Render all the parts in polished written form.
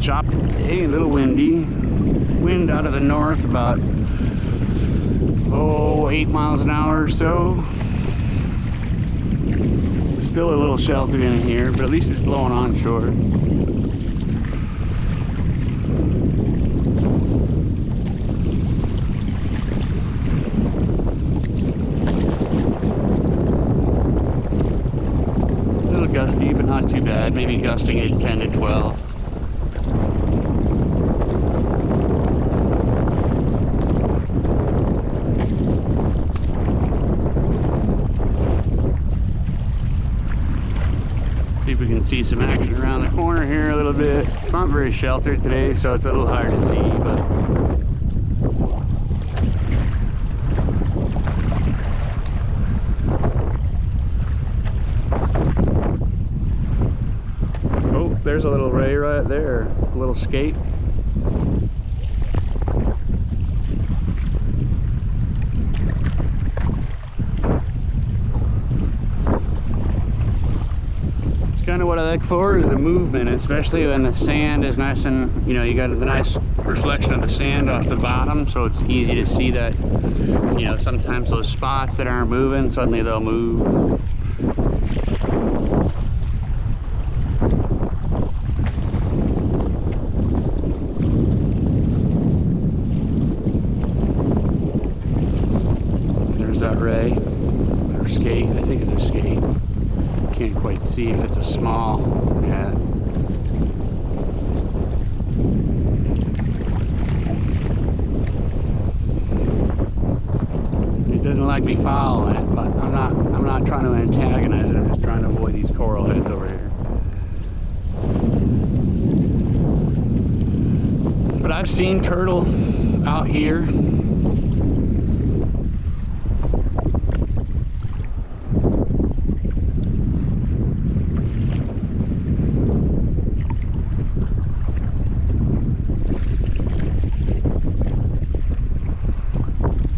choppy day, a little windy. Wind out of the north about 8 miles an hour or so. Still a little sheltered in here, but at least it's blowing onshore. A little gusty, but not too bad. Maybe gusting at 10 to 12. See if we can see some action around the corner here a little bit. It's not very sheltered today, so it's a little hard to see, but oh, there's a little ray right there, a little skate. Kind of what I look for is the movement, especially when the sand is nice and, you know, you got the nice reflection of the sand off the bottom, so it's easy to see that, you know, sometimes those spots that aren't moving, suddenly they'll move. There's that ray, or skate, I think it's a skate. Can't quite see if it's a small. Yeah. It doesn't like me following it, but I'm not trying to antagonize it. I'm just trying to avoid these coral heads over here. But I've seen turtle out here.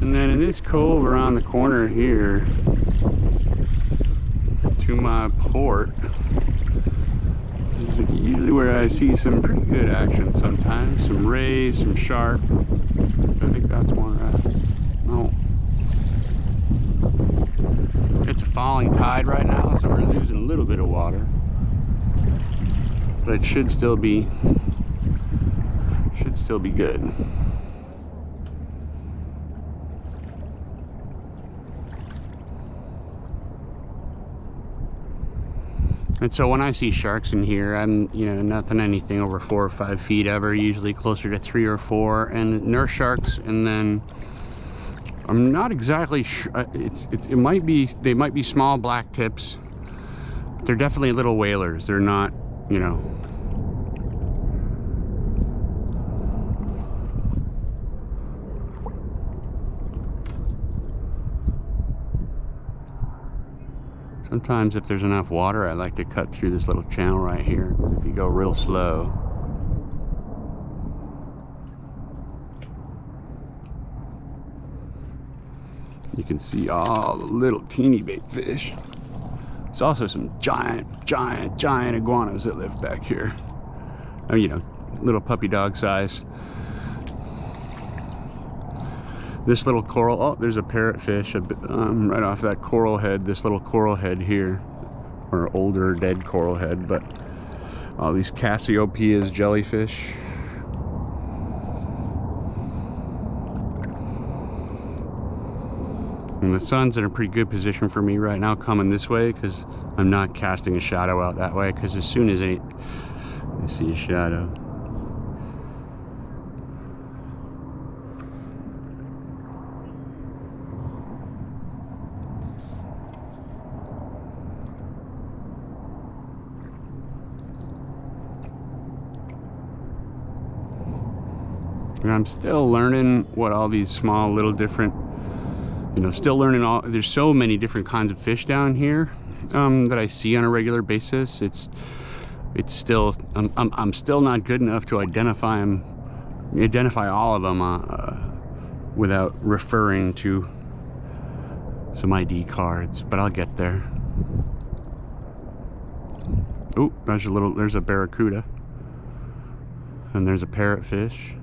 And then in this cove around the corner here to my port is usually where I see some pretty good action sometimes. Some rays, some sharp. I think that's one right. No. It's a falling tide right now, so we're losing a little bit of water. But it should still be good. And so when I see sharks in here, I'm, you know, anything over 4 or 5 feet ever, usually closer to 3 or 4, and nurse sharks. And then I'm not exactly sure, they might be small black tips. They're definitely little whalers. They're not, you know, sometimes if there's enough water, I like to cut through this little channel right here, because if you go real slow, you can see all the little teeny bait fish. There's also some giant iguanas that live back here. I mean, you know, little puppy dog size. This little coral, oh, there's a parrotfish right off that coral head, this little coral head here, or older dead coral head, but all these Cassiopeia's jellyfish. And the sun's in a pretty good position for me right now coming this way, because I'm not casting a shadow out that way, because as soon as I see a shadow, and I'm still learning what all these small little different, you know, still learning all, there's so many different kinds of fish down here that I see on a regular basis. It's still, I'm still not good enough to identify all of them without referring to some ID cards, but I'll get there. Oh, there's a barracuda. And there's a parrotfish.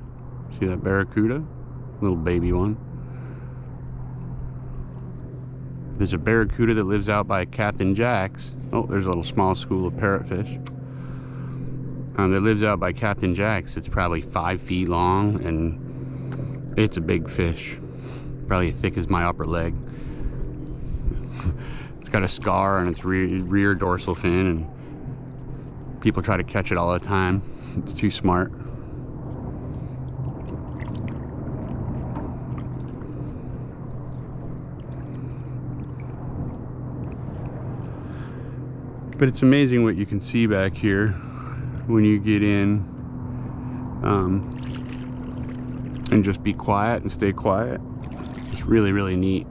See that barracuda? Little baby one. There's a barracuda that lives out by Captain Jack's. Oh, there's a little small school of parrotfish. That lives out by Captain Jack's. It's probably 5 feet long, and it's a big fish. Probably as thick as my upper leg. It's got a scar on its rear dorsal fin, and people try to catch it all the time. It's too smart. But it's amazing what you can see back here when you get in and just be quiet and stay quiet. It's really, really neat.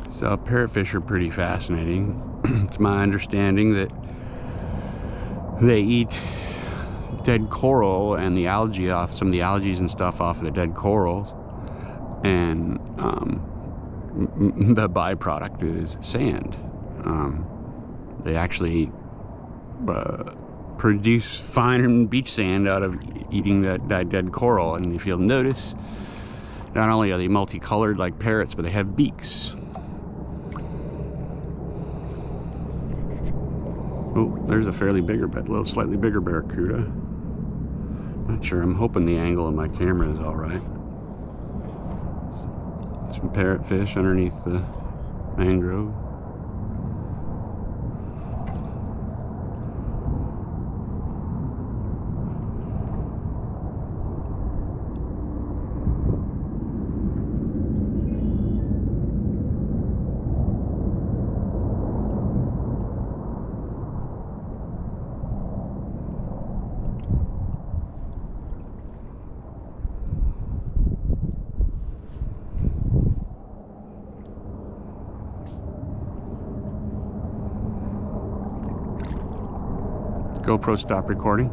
So parrotfish are pretty fascinating. It's my understanding that they eat dead coral and the algae off, some of the algae and stuff off of the dead corals, and the byproduct is sand. They actually produce fine beach sand out of eating that dead coral. And if you'll notice, not only are they multicolored like parrots, but they have beaks. Oh, there's a fairly bigger, little slightly bigger barracuda. Not sure. I'm hoping the angle of my camera is all right. Some parrotfish underneath the mangrove. GoPro stop recording.